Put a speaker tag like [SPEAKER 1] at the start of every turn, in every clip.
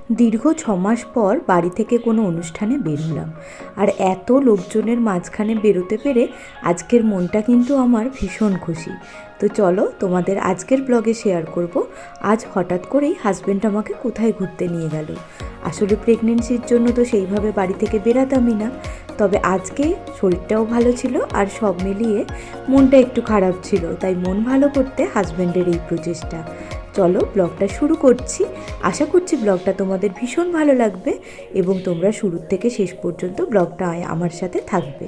[SPEAKER 1] দীর্ঘ 6 মাস পর বাড়ি থেকে কোনো অনুষ্ঠানে বের হলাম, আর এত লোকজনের মাঝখানে বেরোতে পেরে আজকের মনটা কিন্তু আমার ভীষণ খুশি। তো চলো তোমাদের আজকের ব্লগে শেয়ার করব আজ হঠাৎ করেই হাজব্যান্ড আমাকে কোথায় ঘুরতে নিয়ে গেল। আসলে প্রেগনেন্সির জন্য তো সেইভাবে বাড়ি থেকে বেরাতামই না, তবে আজকে শরীরটাও ভালো ছিল আর সব মিলিয়ে মনটা একটু খারাপ ছিল, তাই মন ভালো করতে হাজব্যান্ডের এই প্রচেষ্টা। চলো ব্লগটা শুরু করছি। আশা করছি ব্লগটা তোমাদের ভীষণ ভালো লাগবে এবং তোমরা শুরু থেকে শেষ পর্যন্ত ব্লগটা আমার সাথে থাকবে।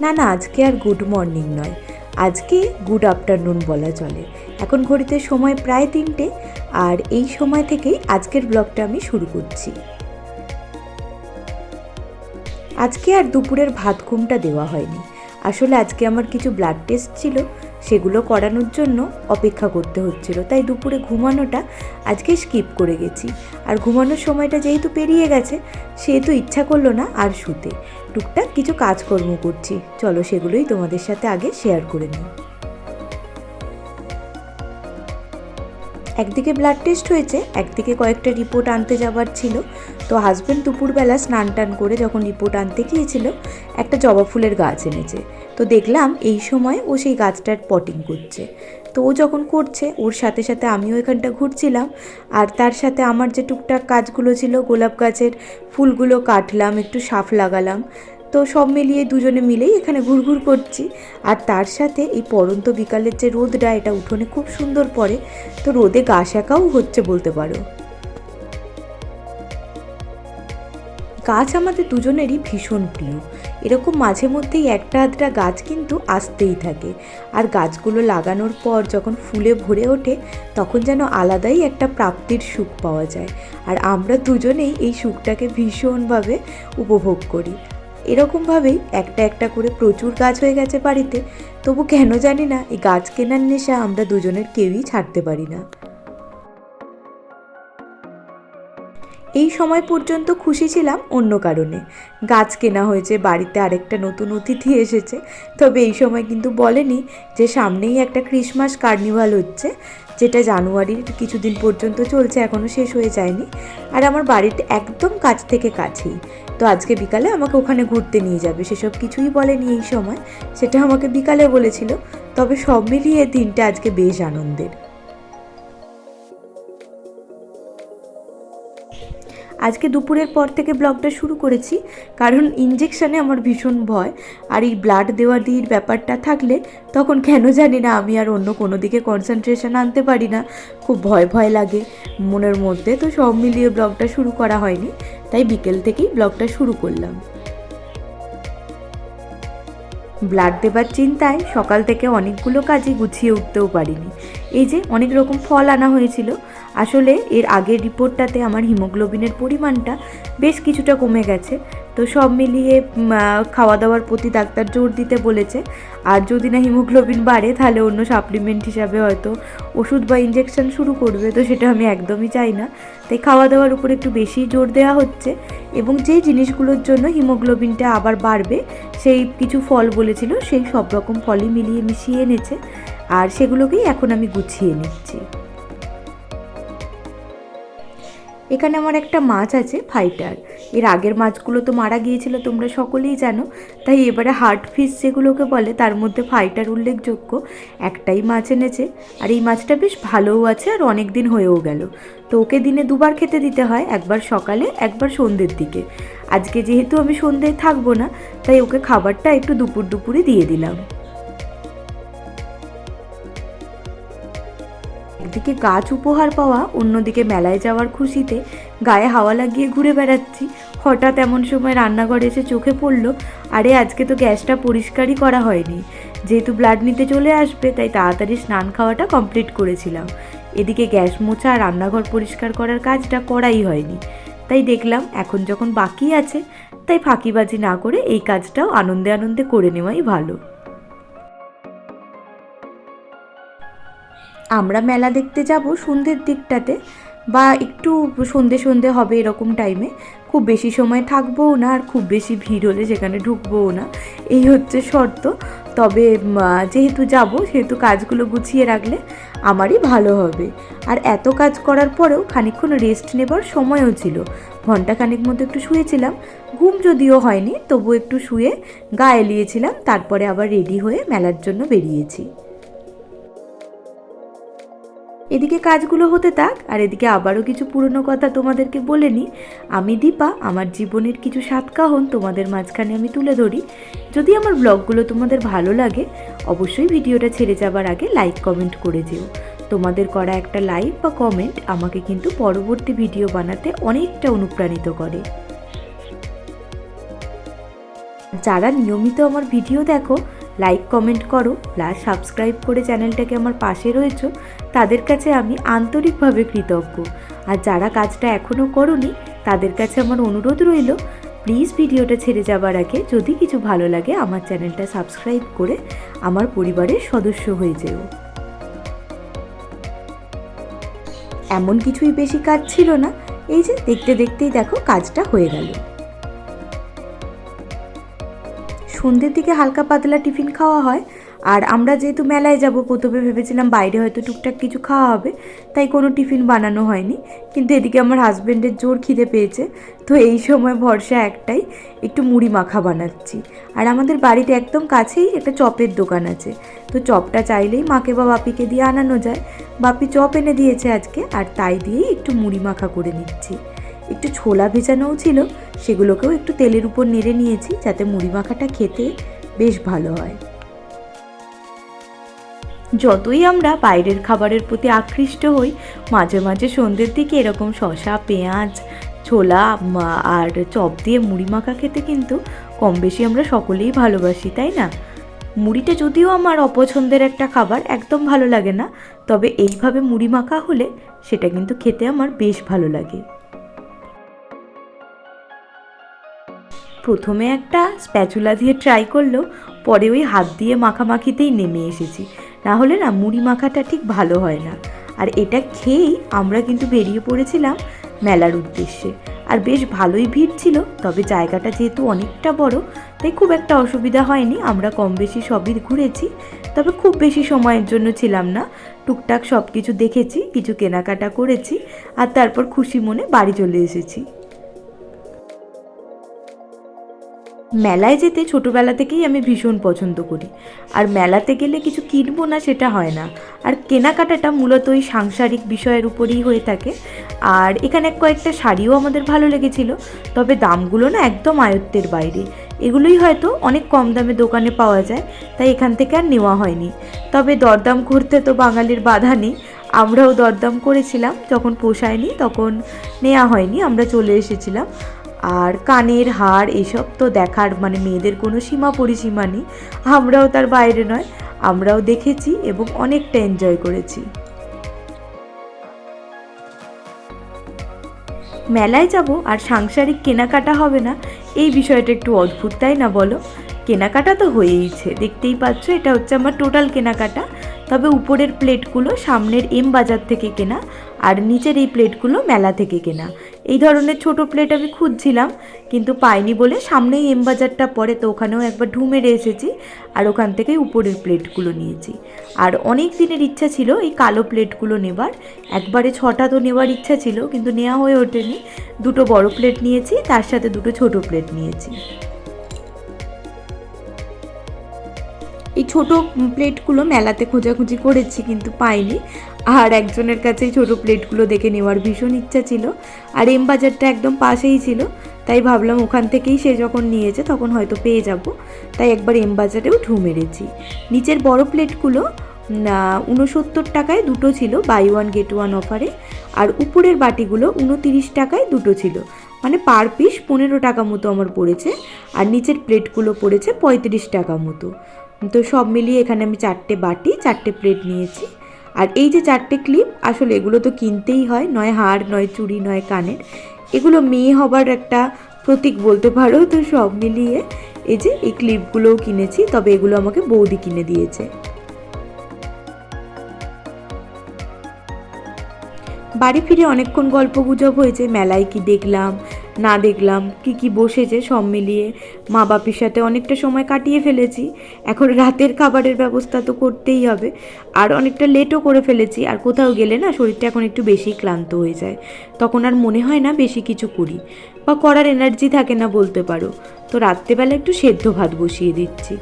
[SPEAKER 1] না না, আজকে আর গুড মর্নিং নয়, আজকে গুড আফটারনুন বলা চলে। এখন ঘড়িতে সময় প্রায় 3টে, আর এই সময় থেকেই আজকের ব্লগটা আমি শুরু করছি। আজকে আর দুপুরের ভাত ঘুমটা দেওয়া হয়নি। আসলে আজকে আমার কিছু ব্লাড টেস্ট ছিল, সেগুলো করানোর জন্য অপেক্ষা করতে হচ্ছিল, তাই দুপুরে ঘুমানোটা আজকে স্কিপ করে গেছি। আর ঘুমানোর সময়টা যেহেতু পেরিয়ে গেছে, সেহেতু ইচ্ছা করলো না আর শুতে। টুকটাক কিছু কাজকর্ম করছি, চলো সেগুলোই তোমাদের সাথে আগে শেয়ার করে নিই। একদিকে ব্লাড টেস্ট হয়েছে, একদিকে কয়েকটা রিপোর্ট আনতে যাবার ছিল। তো হাজব্যান্ড দুপুরবেলা স্নান টান করে যখন রিপোর্ট আনতে গিয়েছিল, একটা জবা ফুলের গাছ এনেছে। তো দেখলাম এই সময় ও সেই গাছটার পটিং করছে। তো ও যখন করছে, ওর সাথে সাথে আমিও এখানটা ঘুরছিলাম, আর তার সাথে আমার যে টুকটাক কাজগুলো ছিল, গোলাপ গাছের ফুলগুলো কাটলাম, একটু সাফ লাগালাম। তো সব মিলিয়ে দুজনে মিলেই এখানে ঘুরঘুর করছি। আর তার সাথে এই পড়ন্ত বিকালের যে রোদটা, এটা উঠোনে খুব সুন্দর পড়ে, তো রোদে গা সেকাও হচ্ছে বলতে পারো। গাছ আমাদের দুজনেরই ভীষণ প্রিয়। এরকম মাঝে মধ্যেই একটা আধটা গাছ কিন্তু আসতেই থাকে, আর গাছগুলো লাগানোর পর যখন ফুলে ভরে ওঠে, তখন যেন আলাদাই একটা প্রাপ্তির সুখ পাওয়া যায়। আর আমরা দুজনেই এই সুখটাকে ভীষণভাবে উপভোগ করি। এরকমভাবেই একটা একটা করে প্রচুর গাছ হয়ে গেছে বাড়িতে, তবু কেন জানি না এই গাছ কেনার নেশা আমরা দুজনের কেউই ছাড়তে পারি না। এই সময় পর্যন্ত খুশি ছিলাম অন্য কারণে, গাছ কেনা হয়েছে, বাড়িতে আরেকটা নতুন অতিথি এসেছে। তবে এই সময় কিন্তু বলেনি যে সামনেই একটা ক্রিসমাস কার্নিভাল হচ্ছে, যেটা জানুয়ারির কিছুদিন পর্যন্ত চলছে, এখনও শেষ হয়ে যায়নি। আর আমার বাড়িতে একদম কাছ থেকে কাছেই, তো আজকে বিকালে আমাকে ওখানে ঘুরতে নিয়ে যাবে, সেসব কিছুই বলেনি এই সময়, সেটা আমাকে বিকালে বলেছিল। তবে সব মিলিয়ে দিনটা আজকে বেশ আনন্দের। আজকে দুপুরের পর থেকে ব্লগটা শুরু করেছি, কারণ ইঞ্জেকশানে আমার ভীষণ ভয়। আর এই ব্লাড দেওয়া দির ব্যাপারটা থাকলে তখন কেন জানি না আমি আর অন্য কোনো দিকে কনসেন্ট্রেশন আনতে পারি না, খুব ভয় ভয় লাগে মনের মধ্যে। তো সব মিলিয়ে ব্লগটা শুরু করা হয়নি, তাই বিকেল থেকেই ব্লগটা শুরু করলাম। ব্লাড দেবার চিন্তায় সকাল থেকে অনেকগুলো কাজই গুছিয়ে উঠতেও পারিনি। এই যে অনেক রকম ফল আনা হয়েছিল, আসলে এর আগের রিপোর্টটাতে আমার হিমোগ্লোবিনের পরিমাণটা বেশ কিছুটা কমে গেছে। তো সব মিলিয়ে খাওয়া দাওয়ার প্রতি ডাক্তার জোর দিতে বলেছে, আর যদি না হিমোগ্লোবিন বাড়ে তাহলে অন্য সাপ্লিমেন্ট হিসাবে হয়তো ওষুধ বা ইঞ্জেকশন শুরু করবে, তো সেটা আমি একদমই চাই না। তাই খাওয়া দাওয়ার উপর একটু বেশি জোর দেওয়া হচ্ছে, এবং যে জিনিসগুলোর জন্য হিমোগ্লোবিনটা আবার বাড়বে সেই কিছু ফল বলেছিল, সেই সব রকম ফলই মিলিয়ে মিশিয়ে এনেছে, আর সেগুলোকেই এখন আমি গুছিয়ে নিচ্ছি। এখানে আমার একটা মাছ আছে ফাইটার। এর আগের মাছগুলো তো মারা গিয়েছিল, তোমরা সকলেই জানো। তাই এবারে হার্ট ফিশ যেগুলোকে বলে, তার মধ্যে ফাইটার উল্লেখযোগ্য। একটাই মাছ এনেছে, আর এই মাছটা বেশ ভালোও আছে, আর অনেক দিন হয়েও গেল। তো ওকে দিনে দুবার খেতে দিতে হয়, একবার সকালে একবার সন্ধ্যের দিকে। আজকে যেহেতু আমি সন্ধ্যেয় থাকবো না, তাই ওকে খাবারটা একটু দুপুরে দিয়ে দিলাম। একদিকে গাছ উপহার পাওয়া, অন্যদিকে মেলায় যাওয়ার খুশিতে গায়ে হাওয়া লাগিয়ে ঘুরে বেড়াচ্ছি। হঠাৎ এমন সময় রান্নাঘরে এসে চোখে পড়লো, আরে আজকে তো গ্যাসটা পরিষ্কারই করা হয়নি। যেহেতু ব্লাড নিতে চলে আসবে, তাই তাড়াতাড়ি স্নান খাওয়াটা কমপ্লিট করেছিলাম। এদিকে গ্যাস মোছা আর রান্নাঘর পরিষ্কার করার কাজটা করাই হয়নি। তাই দেখলাম এখন যখন বাকি আছে, তাই ফাঁকিবাজি না করে এই কাজটাও আনন্দে আনন্দে করে নেওয়াই ভালো। আমরা মেলা দেখতে যাব সন্ধ্যের দিকটাতে, বা একটু সন্ধে সন্ধে হবে এরকম টাইমে। খুব বেশি সময় থাকবোও না আর খুব বেশি ভিড় হলে সেখানে ঢুকবোও না, এই হচ্ছে শর্ত। তবে যেহেতু যাব সেহেতু কাজগুলো গুছিয়ে রাখলে আমারই ভালো হবে। আর এত কাজ করার পরেও খানিকক্ষণ রেস্ট নেবার সময়ও ছিল, ঘন্টাখানিক মতো একটু শুয়েছিলাম, ঘুম যদিও হয়নি তবু একটু শুয়ে গা এলিয়েছিলাম, তারপরে আবার রেডি হয়ে মেলার জন্য বেরিয়েছি। এদিকে কাজগুলো হতে থাক আর এদিকে আবারও কিছু পুরনো কথা তোমাদেরকে বলে নিই। আমি দীপা, আমার জীবনের কিছু সাতকাহন তোমাদের মাঝখানে আমি তুলে ধরি। যদি আমার ব্লগগুলো তোমাদের ভালো লাগে অবশ্যই ভিডিওটা ছেড়ে যাবার আগে লাইক কমেন্ট করে যেও। তোমাদের করা একটা লাইক বা কমেন্ট আমাকে কিন্তু পরবর্তী ভিডিও বানাতে অনেকটা অনুপ্রাণিত করে। যারা নিয়মিত আমার ভিডিও দেখো, লাইক কমেন্ট করো, প্লাস সাবস্ক্রাইব করে চ্যানেলটাকে আমার পাশে রয়েছো, তাদের কাছে আমি আন্তরিকভাবে কৃতজ্ঞ। আর যারা কাজটা এখনও করোনি তাদের কাছে আমার অনুরোধ রইল, প্লিজ ভিডিওটা ছেড়ে যাবার আগে যদি কিছু ভালো লাগে আমার চ্যানেলটা সাবস্ক্রাইব করে আমার পরিবারের সদস্য হয়ে যেও। এমন কিছুই বেশি কাজ ছিল না, এই যে দেখতে দেখতেই দেখো কাজটা হয়ে গেল। সন্ধ্যের দিকে হালকা পাতলা টিফিন খাওয়া হয়, আর আমরা যেহেতু মেলায় যাব প্রথমে ভেবেছিলাম বাইরে হয়তো টুকটাক কিছু খাওয়া হবে, তাই কোনো টিফিন বানানো হয়নি। কিন্তু এদিকে আমার হাজব্যান্ডের জোর খিদে পেয়েছে, তো এই সময় ভরসা একটাই, একটু মুড়ি মাখা বানাচ্ছি। আর আমাদের বাড়িতে একদম কাছেই একটা চপের দোকান আছে, তো চপটা চাইলেই মাকে বা বাপিকে দিয়ে আনানো যায়। বাপি চপ এনে দিয়েছে আজকে, আর তাই দিয়েই একটু মুড়ি মাখা করে নিচ্ছি। একটু ছোলা ভেজানোও ছিল, সেগুলোকেও একটু তেলের উপর নেড়ে নিয়েছি যাতে মুড়ি মাখাটা খেতে বেশ ভালো হয়। যতই আমরা বাইরের খাবারের প্রতি আকৃষ্ট হই, মাঝে মাঝে সন্ধ্যের দিকে এরকম শসা, পেঁয়াজ, ছোলা আর চপ দিয়ে মুড়ি মাখা খেতে কিন্তু কম বেশি আমরা সকলেই ভালোবাসি, তাই না? মুড়িটা যদিও আমার অপছন্দের একটা খাবার, একদম ভালো লাগে না, তবে এইভাবে মুড়ি মাখা হলে সেটা কিন্তু খেতে আমার বেশ ভালো লাগে। প্রথমে একটা স্প্যাচুলা দিয়ে ট্রাই করলেও পরে ওই হাত দিয়ে মাখামাখিতেই নেমে এসেছি, না হলে না মুড়ি মাখাটা ঠিক ভালো হয় না। আর এটা খেয়েই আমরা কিন্তু বেরিয়ে পড়েছিলাম মেলার উদ্দেশ্যে। আর বেশ ভালোই ভিড় ছিল, তবে জায়গাটা যেহেতু অনেকটা বড় তাই খুব একটা অসুবিধা হয়নি, আমরা কম বেশি সবই ঘুরেছি। তবে খুব বেশি সময়ের জন্য ছিলাম না, টুকটাক সব কিছু দেখেছি, কিছু কেনাকাটা করেছি, আর তারপর খুশি মনে বাড়ি চলে এসেছি। মেলায় যেতে ছোটোবেলা থেকেই আমি ভীষণ পছন্দ করি, আর মেলাতে গেলে কিছু কিনবো না সেটা হয় না। আর কেনাকাটাটা মূলত ওই সাংসারিক বিষয়ের উপরেই হয়ে থাকে। আর এখানে কয়েকটা শাড়িও আমাদের ভালো লেগেছিল, তবে দামগুলো না একদম আয়ত্তের বাইরে। এগুলোই হয়তো অনেক কম দামে দোকানে পাওয়া যায়, তাই এখান থেকে আর নেওয়া হয়নি। তবে দরদাম করতে তো বাঙালির বাধা নেই, আমরাও দরদাম করেছিলাম, যখন পোষায়নি তখন নেওয়া হয়নি, আমরা চলে এসেছিলাম। আর কানের হার এসব তো দেখার মানে মেয়েদের কোনো সীমা পরিসীমা নেই, আমরাও তার বাইরে নয়, আমরাও দেখেছি এবং অনেকটা এনজয় করেছি। মেলায় যাব আর সাংসারিক কেনাকাটা হবে না, এই বিষয়টা একটু অদ্ভুত, তাই না বলো? কেনাকাটা তো হয়েইছে, দেখতেই পাচ্ছ এটা হচ্ছে আমার টোটাল কেনাকাটা। তবে উপরের প্লেটগুলো সামনের এম বাজার থেকে কেনা, আর নিচের এই প্লেটগুলো মেলা থেকে কেনা। এই ধরনের ছোট প্লেট আমি খুঁজছিলাম কিন্তু পাইনি বলে সামনেই এম বাজারটা পড়ে, তো ওখানেও একবার ঢু মেরে এসেছি, আর ওখান থেকেই উপরের প্লেটগুলো নিয়েছি। আর অনেক দিনের ইচ্ছা ছিল এই কালো প্লেটগুলো নেবার, একবারে 6টা তো নেওয়ার ইচ্ছা ছিল কিন্তু নেওয়া হয়ে ওঠেনি। 2টো বড় প্লেট নিয়েছি, তার সাথে 2টো ছোটো প্লেট নিয়েছি। এই ছোটো প্লেটগুলো মেলাতে খোঁজাখুঁজি করেছি কিন্তু পাইনি, আর একজনের কাছে ছোটো প্লেটগুলো দেখে নেওয়ার ভীষণ ইচ্ছা ছিল। আর এম বাজারটা একদম পাশেই ছিল, তাই ভাবলাম ওখান থেকেই সে যখন নিয়েছে তখন হয়তো পেয়ে যাব, তাই একবার এম বাজারেও ঢু মেরেছি। নিচের বড় প্লেটগুলো 69 টাকায় 2টো ছিল, বাই 1 গেট 1 অফারে। আর উপরের বাটিগুলো 29 টাকায় 2টো ছিল, মানে পার পিস 15 টাকা মতো আমার পড়েছে। আর নিচের প্লেটগুলো পড়েছে 35 টাকা মতো। তো সব মিলিয়ে এখানে আমি 4টে বাটি 4টে প্লেট নিয়েছি। আর এই যে 4টে ক্লিপ, আসলে এগুলো তো কিনতেই হয়, নয় হার, নয় চুড়ি, নয় কানের, এগুলো মেয়ে হবার একটা প্রতীক বলতে পারো। তো সব মিলিয়ে এই যে এই ক্লিপগুলোও কিনেছি, তবে এগুলো আমাকে বৌদি কিনে দিয়েছে। বাড়ি ফিরে অনেকক্ষণ গল্পগুজব হয়েছে, মেলায় কি দেখলাম না দেখলাম, কি বসেছে সব মিলিয়ে মা বাপির সাথে অনেকটা সময় কাটিয়ে ফেলেছি। এখন রাতের খাবারের ব্যবস্থা তো করতেই হবে, আর অনেকটা লেটও করে ফেলেছি। আর কোথাও গেলে না শরীরটা এখন একটু বেশি ক্লান্ত হয়ে যায়, তখন আর মনে হয় না বেশি কিছু করি বা করার এনার্জি থাকে না বলতে পারো। তো রাত্রেবেলা একটু সেদ্ধ ভাত বসিয়ে দিচ্ছি,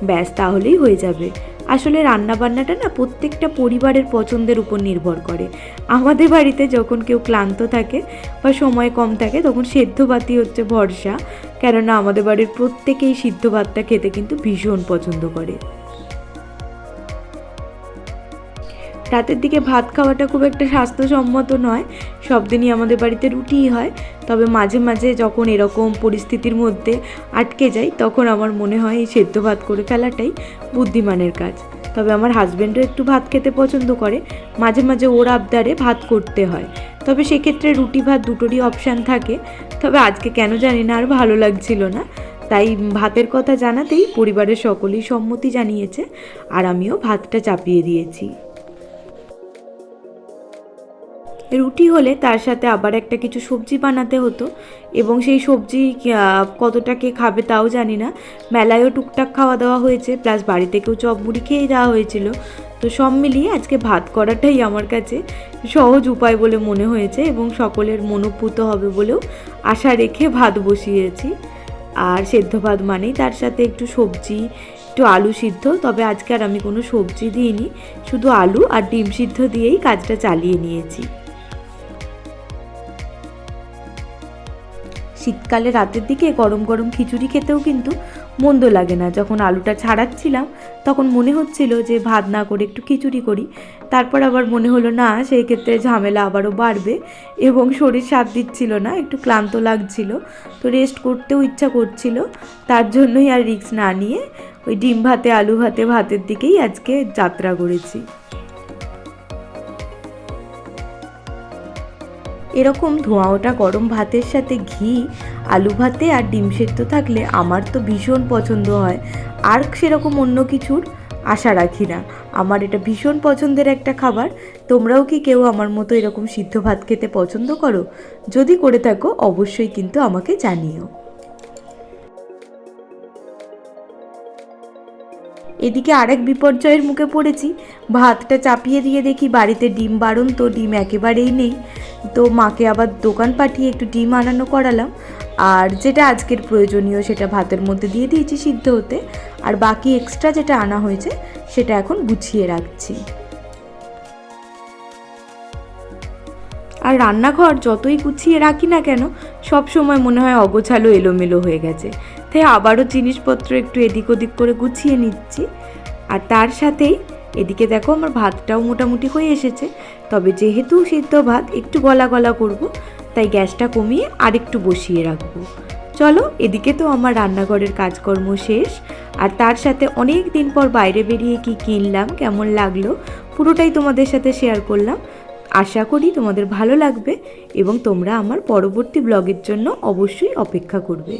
[SPEAKER 1] ব্যাস তাহলেই হয়ে যাবে। আসলে রান্নাবান্নাটা না প্রত্যেকটা পরিবারের পছন্দের উপর নির্ভর করে। আমাদের বাড়িতে যখন কেউ ক্লান্ত থাকে বা সময় কম থাকে তখন সেদ্ধ ভাতই হচ্ছে ভরসা, কেননা আমাদের বাড়ির প্রত্যেকেই সিদ্ধ ভাতটা খেতে কিন্তু ভীষণ পছন্দ করে। রাতের দিকে ভাত খাওয়াটা খুব একটা স্বাস্থ্যসম্মত নয়, সব দিনই আমাদের বাড়িতে রুটিই হয়। তবে মাঝে মাঝে যখন এরকম পরিস্থিতির মধ্যে আটকে যাই তখন আমার মনে হয় এই সেদ্ধ ভাত করে ফেলাটাই বুদ্ধিমানের কাজ। তবে আমার হাজব্যান্ডও একটু ভাত খেতে পছন্দ করে, মাঝে মাঝে ওর আবদারে ভাত করতে হয়। তবে সেক্ষেত্রে রুটি ভাত দুটোরই অপশান থাকে। তবে আজকে কেন জানি না আর ভালো লাগছিল না, তাই ভাতের কথা জানাতেই পরিবারের সকলেই সম্মতি জানিয়েছে, আর আমিও ভাতটা চাপিয়ে দিয়েছি। রুটি হলে তার সাথে আবার একটা কিছু সবজি বানাতে হতো, এবং সেই সবজি কতটা কে খাবে তাও জানি না। মেলায়ও টুকটাক খাওয়া দাওয়া হয়েছে, প্লাস বাড়ি থেকেও চপ মুড়ি খেয়ে যাওয়া হয়েছিল। তো সব মিলিয়ে আজকে ভাত করাটাই আমার কাছে সহজ উপায় বলে মনে হয়েছে, এবং সকলের মনোপুত হবে বলেও আশা রেখে ভাত বসিয়েছি। আর সেদ্ধ ভাত মানেই তার সাথে একটু সবজি, একটু আলু সিদ্ধ। তবে আজকে আর আমি কোনো সবজি দিইনি, শুধু আলু আর ডিম সিদ্ধ দিয়েই কাজটা চালিয়ে নিয়েছি। শীতকালে রাতের দিকে গরম গরম খিচুড়ি খেতেও কিন্তু মন্দ লাগে না। যখন আলুটা ছাড়াচ্ছিলাম তখন মনে হচ্ছিল যে ভাত না করে একটু খিচুড়ি করি, তারপর আবার মনে হলো না, সেই ক্ষেত্রে ঝামেলা আবারও বাড়বে এবং শরীর সাথ দিচ্ছিল না, একটু ক্লান্ত লাগছিল, তো রেস্ট করতেও ইচ্ছা করছিল। তার জন্যই আর রিস্ক না নিয়ে ওই ডিম ভাতে আলু ভাতে ভাতের দিকেই আজকে যাত্রা করেছি। এরকম ধোঁয়া ওঠা গরম ভাতের সাথে ঘি, আলু ভাতে আর ডিম সেদ্ধ থাকলে আমার তো ভীষণ পছন্দ হয়। আর সেরকম অন্য কিছুর আশা রাখি না, আমার এটা ভীষণ পছন্দের একটা খাবার। তোমরাও কি কেউ আমার মতো এরকম সিদ্ধ ভাত খেতে পছন্দ করো? যদি করে থাকো অবশ্যই কিন্তু আমাকে জানিও। এদিকে আরেক বিপর্যয়ের মুখে পড়েছি, ভাতটা চাপিয়ে দিয়ে দেখি বাড়িতে ডিম বারণ, তো ডিম একেবারেই নেই। তো মাকে আবার দোকান পাঠিয়ে একটু ডিম আনানো করালাম, আর যেটা আজকের প্রয়োজনীয় সেটা ভাতের মধ্যে দিয়ে দিয়েছি সিদ্ধ হতে, আর বাকি এক্সট্রা যেটা আনা হয়েছে সেটা এখন গুছিয়ে রাখছি। আর রান্নাঘর যতই গুছিয়ে রাখি না কেন সব সময় মনে হয় অগোছালো এলোমেলো হয়ে গেছে, তাই আবারও জিনিসপত্র একটু এদিক ওদিক করে গুছিয়ে নিচ্ছি। আর তার সাথেই এদিকে দেখো আমার ভাতটাও মোটামুটি হয়ে এসেছে। তবে যেহেতু সিদ্ধ ভাত একটু গলা গলা করব, তাই গ্যাসটা কমিয়ে আরেকটু বসিয়ে রাখবো। চলো, এদিকে তো আমার রান্নাঘরের কাজকর্ম শেষ, আর তার সাথে অনেক দিন পর বাইরে বেরিয়ে কি কিনলাম, কেমন লাগলো পুরোটাই তোমাদের সাথে শেয়ার করলাম। আশা করি তোমাদের ভালো লাগবে এবং তোমরা আমার পরবর্তী ব্লগের জন্য অবশ্যই অপেক্ষা করবে।